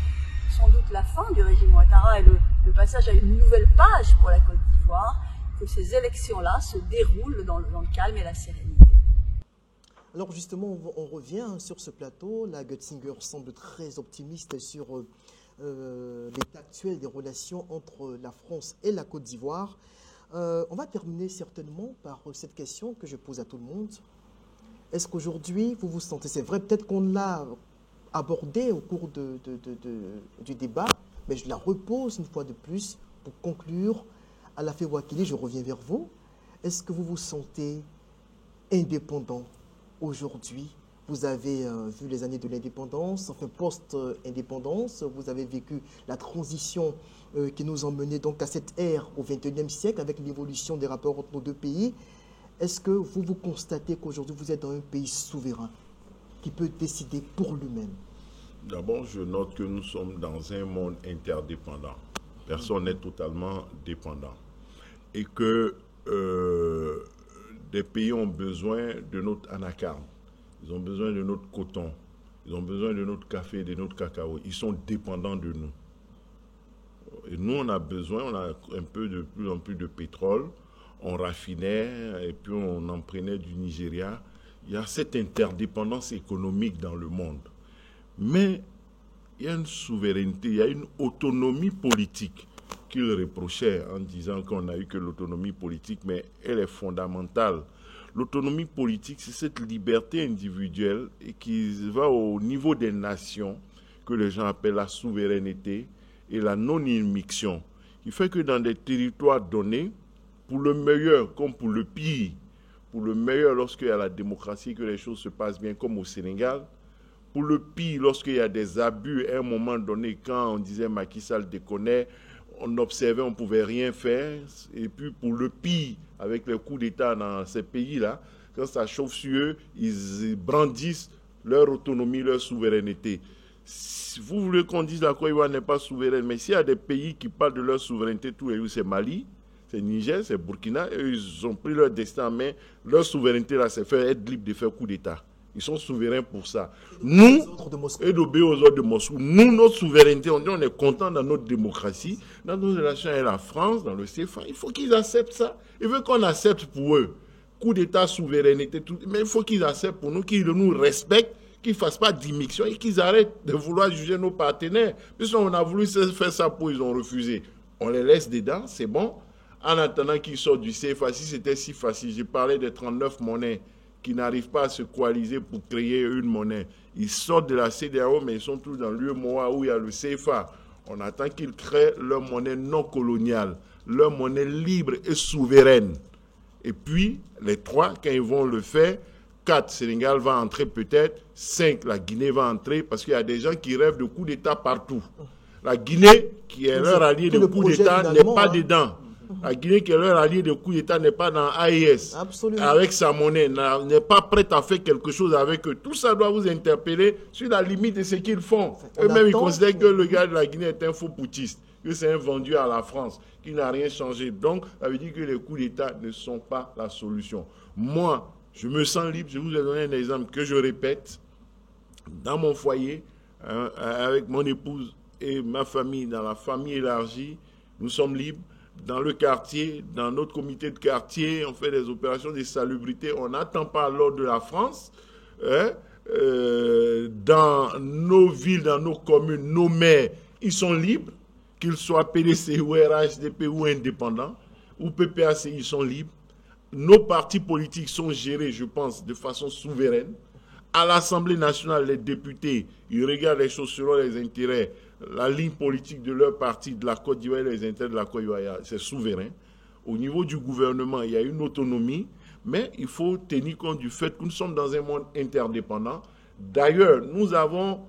sans doute la fin du régime Ouattara et le passage à une nouvelle page pour la Côte d'Ivoire, que ces élections-là se déroulent dans le calme et la sérénité. Alors justement, on revient sur ce plateau. La Götzinger semble très optimiste sur l'état actuel des relations entre la France et la Côte d'Ivoire. On va terminer certainement par cette question que je pose à tout le monde. Est-ce qu'aujourd'hui, vous vous sentez, c'est vrai, peut-être qu'on l'a abordé au cours du débat, mais je la repose une fois de plus pour conclure. Alafé Ouakili, je reviens vers vous. Est-ce que vous vous sentez indépendant aujourd'hui? Vous avez vu les années de l'indépendance, enfin post-indépendance, vous avez vécu la transition qui nous a mené donc à cette ère au XXIe siècle avec l'évolution des rapports entre nos deux pays. Est-ce que vous constatez qu'aujourd'hui vous êtes dans un pays souverain qui peut décider pour lui-même? D'abord, je note que nous sommes dans un monde interdépendant. Personne n'est totalement dépendant. Et que des pays ont besoin de notre anacarde. Ils ont besoin de notre coton. Ils ont besoin de notre café, de notre cacao. Ils sont dépendants de nous. Et nous, on a besoin, on a un peu de plus en plus de pétrole. On raffinait et puis on en prenait du Nigeria. Il y a cette interdépendance économique dans le monde. Mais il y a une souveraineté, il y a une autonomie politique qu'il reprochait en disant qu'on n'a eu que l'autonomie politique, mais elle est fondamentale. L'autonomie politique, c'est cette liberté individuelle et qui va au niveau des nations, que les gens appellent la souveraineté et la non-immixtion, qui fait que dans des territoires donnés, pour le meilleur comme pour le pire, pour le meilleur lorsqu'il y a la démocratie, que les choses se passent bien comme au Sénégal, pour le pire lorsqu'il y a des abus, à un moment donné, quand on disait Macky Sall déconnait, on observait, on ne pouvait rien faire, et puis pour le pire, avec les coups d'État dans ces pays-là, quand ça chauffe sur eux, ils brandissent leur autonomie, leur souveraineté. Si vous voulez qu'on dise la Côte d'Ivoire n'est pas souveraine, mais s'il y a des pays qui parlent de leur souveraineté, tous les jours, c'est Mali, c'est Niger, c'est Burkina, eux, ils ont pris leur destin en main. Leur souveraineté, là, c'est faire être libre de faire coup d'État. Ils sont souverains pour ça. Nous, et d'obéir aux ordres de Moscou, nous, notre souveraineté, on est content dans notre démocratie, dans nos relations avec la France, dans le CFA. Il faut qu'ils acceptent ça. Ils veulent qu'on accepte pour eux. Coup d'État, souveraineté, tout. Mais il faut qu'ils acceptent pour nous, qu'ils nous respectent, qu'ils ne fassent pas d'immixtion et qu'ils arrêtent de vouloir juger nos partenaires. Puisqu'on a voulu faire ça pour eux, ils ont refusé. On les laisse dedans, c'est bon. En attendant qu'ils sortent du CFA, si c'était si facile, j'ai parlé des 39 monnaies qui n'arrivent pas à se coaliser pour créer une monnaie. Ils sortent de la CEDEAO, mais ils sont tous dans l'UEMOA où il y a le CFA. On attend qu'ils créent leur monnaie non coloniale, leur monnaie libre et souveraine. Et puis, les trois, quand ils vont le faire, 4, Sénégal va entrer peut-être, 5, la Guinée va entrer, parce qu'il y a des gens qui rêvent de coup d'État partout. La Guinée, qui est leur allié de coup d'État, n'est pas dedans. La Guinée, qui est leur allié de coup d'État, n'est pas dans AES. Absolument. Avec sa monnaie, n'est pas prête à faire quelque chose avec eux. Tout ça doit vous interpeller sur la limite de ce qu'ils font. Eux-mêmes, ils considèrent que le gars de la Guinée est un faux putschiste, que c'est un vendu à la France, qui n'a rien changé. Donc, ça veut dire que les coups d'État ne sont pas la solution. Moi, je me sens libre. Je vous ai donné un exemple que je répète. Dans mon foyer, avec mon épouse et ma famille, dans la famille élargie, nous sommes libres. Dans le quartier, dans notre comité de quartier, on fait des opérations de salubrité. On n'attend pas l'ordre de la France. Dans nos villes, dans nos communes, nos maires, ils sont libres, qu'ils soient PDC ou RHDP ou indépendants, ou PPAC, ils sont libres. Nos partis politiques sont gérés, je pense, de façon souveraine. À l'Assemblée nationale, les députés, ils regardent les choses selon les intérêts, la ligne politique de leur parti, de la Côte d'Ivoire, les intérêts de la Côte d'Ivoire, c'est souverain. Au niveau du gouvernement, il y a une autonomie, mais il faut tenir compte du fait que nous sommes dans un monde interdépendant. D'ailleurs, nous avons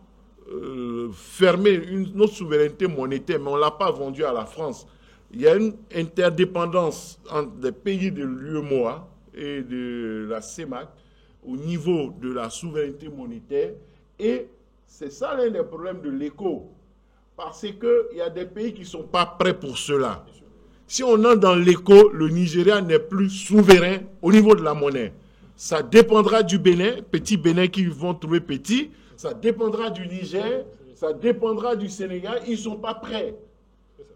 fermé notre souveraineté monétaire, mais on ne l'a pas vendue à la France. Il y a une interdépendance entre les pays de l'UEMOA et de la CEMAC au niveau de la souveraineté monétaire. Et c'est ça l'un des problèmes de l'éco. Parce qu'il y a des pays qui ne sont pas prêts pour cela. Si on entre dans l'éco, le Nigeria n'est plus souverain au niveau de la monnaie. Ça dépendra du Bénin, petit Bénin qui vont trouver petit. Ça dépendra du Niger, ça dépendra du Sénégal. Ils ne sont pas prêts.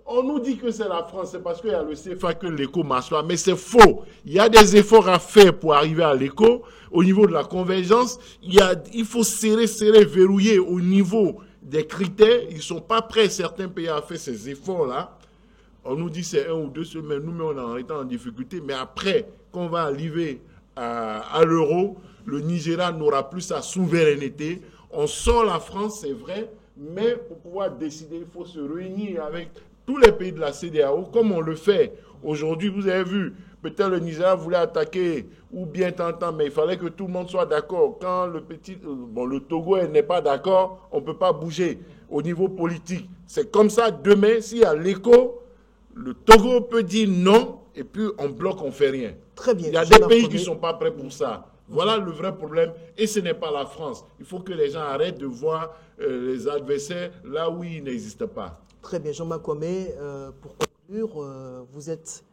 On nous dit que c'est la France, c'est parce qu'il y a le CFA que l'éco marche pas, mais c'est faux. Il y a des efforts à faire pour arriver à l'éco. Au niveau de la convergence, il faut serrer, verrouiller au niveau des critères. Ils ne sont pas prêts, certains pays, à faire ces efforts-là. On nous dit c'est 1 ou 2 semaines, nous, mais on est en difficulté. Mais après, quand on va arriver à l'euro, le Nigeria n'aura plus sa souveraineté. On sort la France, c'est vrai, mais pour pouvoir décider, il faut se réunir avec tous les pays de la CEDEAO, comme on le fait aujourd'hui. Vous avez vu, peut-être le Nigeria voulait attaquer ou bien tant, mais il fallait que tout le monde soit d'accord. Quand le Togo n'est pas d'accord, on ne peut pas bouger au niveau politique. C'est comme ça, demain, s'il y a l'écho, le Togo peut dire non, et puis on bloque, on ne fait rien. Très bien. Il y a des pays qui ne sont pas prêts pour ça. Voilà le vrai problème, et ce n'est pas la France. Il faut que les gens arrêtent de voir les adversaires là où ils n'existent pas. Très bien, Jean-Marc Kwame, pour conclure, vous êtes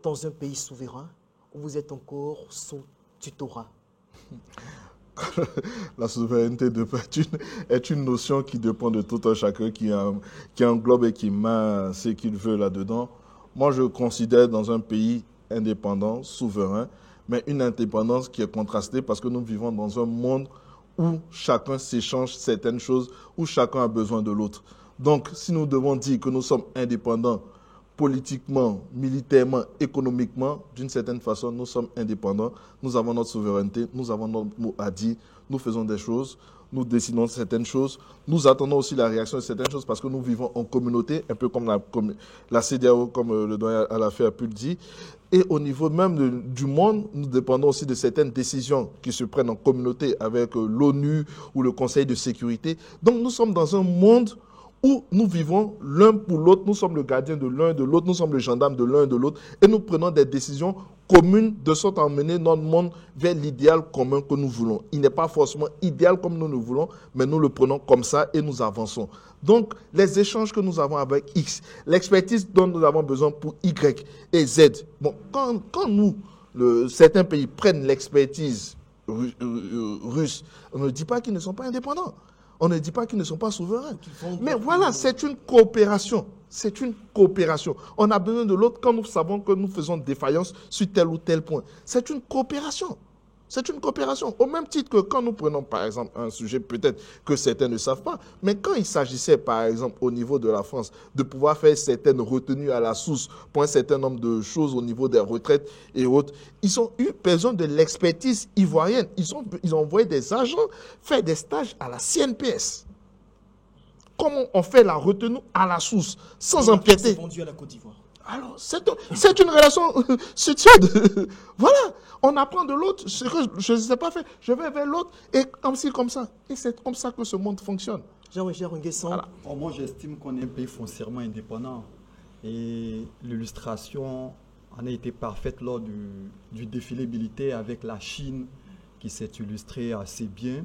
dans un pays souverain ou vous êtes encore sous tutorat? La souveraineté est une notion qui dépend de tout un chacun, qui englobe et qui met ce qu'il veut là-dedans. Moi, je considère dans un pays indépendant, souverain, mais une indépendance qui est contrastée parce que nous vivons dans un monde où chacun s'échange certaines choses, où chacun a besoin de l'autre. Donc, si nous devons dire que nous sommes indépendants politiquement, militairement, économiquement, d'une certaine façon, nous sommes indépendants, nous avons notre souveraineté, nous avons notre mot à dire, nous faisons des choses, nous décidons certaines choses, nous attendons aussi la réaction de certaines choses parce que nous vivons en communauté, un peu comme la CEDEAO, comme le doyen Alafé a pu le dire. Et au niveau même du monde, nous dépendons aussi de certaines décisions qui se prennent en communauté avec l'ONU ou le Conseil de sécurité. Donc nous sommes dans un monde où nous vivons l'un pour l'autre, nous sommes le gardien de l'un et de l'autre, nous sommes le gendarme de l'un et de l'autre, et nous prenons des décisions communes de sorte à emmener notre monde vers l'idéal commun que nous voulons. Il n'est pas forcément idéal comme nous le voulons, mais nous le prenons comme ça et nous avançons. Donc, les échanges que nous avons avec X, l'expertise dont nous avons besoin pour Y et Z. Bon, quand nous, certains pays prennent l'expertise russe, on ne dit pas qu'ils ne sont pas indépendants. On ne dit pas qu'ils ne sont pas souverains. Mais voilà, c'est une coopération. C'est une coopération. On a besoin de l'autre quand nous savons que nous faisons défaillance sur tel ou tel point. C'est une coopération. C'est une coopération. Au même titre que quand nous prenons, par exemple, un sujet peut-être que certains ne savent pas, mais quand il s'agissait, par exemple, au niveau de la France, de pouvoir faire certaines retenues à la source pour un certain nombre de choses au niveau des retraites et autres, ils ont eu besoin de l'expertise ivoirienne. Ils ont envoyé des agents faire des stages à la CNPS. Comment on fait la retenue à la source, sans empiéter. C'est vendu à la Côte d'Ivoire. Alors, c'est une relation succède. Voilà, on apprend de l'autre. Ce que je ne sais pas faire, je vais vers l'autre, et comme ci, comme ça. Et c'est comme ça que ce monde fonctionne. Jean-Richard Nguessan. Voilà. Moi, j'estime qu'on est un pays foncièrement indépendant. Et l'illustration en a été parfaite lors du défilé militaire avec la Chine, qui s'est illustrée assez bien.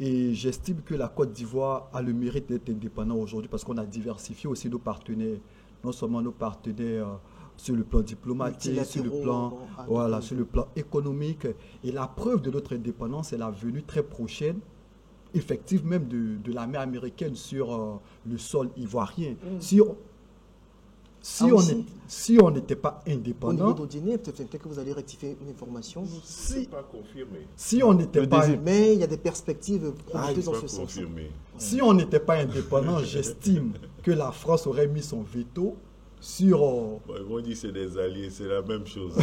Et j'estime que la Côte d'Ivoire a le mérite d'être indépendant aujourd'hui parce qu'on a diversifié aussi nos partenaires. Non seulement nos partenaires sur le plan diplomatique, sur le plan économique. Et la preuve de notre indépendance est la venue très prochaine, effective même de l'armée américaine sur le sol ivoirien. Si on n'était pas indépendant... Au niveau d'Odiné, peut-être que vous allez rectifier une information. Pas confirmé. Si on n'était pas... Mais il y a des perspectives prometteuses dans ce sens. Si on n'était pas indépendant, j'estime que la France aurait mis son veto sur... Ils vont dire que c'est des alliés, c'est la même chose.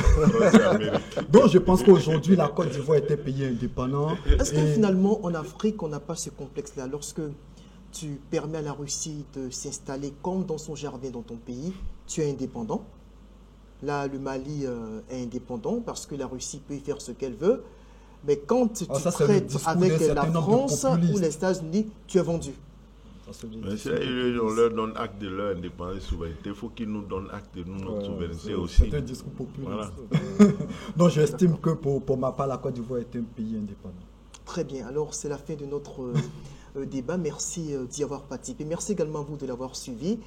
Donc je pense qu'aujourd'hui, la Côte d'Ivoire est un pays indépendant. Est-ce que finalement, en Afrique, on n'a pas ce complexe-là? Lorsque tu permets à la Russie de s'installer comme dans son jardin dans ton pays, tu es indépendant. Là, le Mali est indépendant parce que la Russie peut y faire ce qu'elle veut. Mais quand tu ça, c'est le traites discours avec d'un la certain nombre de France ou populistes. les États-Unis, tu es vendu. Ça, c'est le Mais discours on populiste. leur donne acte de leur indépendance et souveraineté. Il faut qu'ils nous donnent acte de notre souveraineté aussi. C'est un discours populiste. Voilà. Donc j'estime que pour ma part, la Côte d'Ivoire est un pays indépendant. Très bien. Alors, c'est la fin de notre débat. Merci d'y avoir participé. Merci également à vous de l'avoir suivi.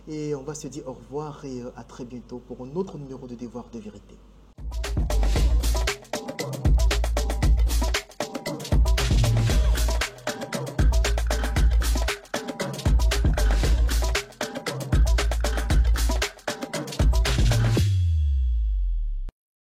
Et on va se dire au revoir et à très bientôt pour un autre numéro de Devoir de vérité.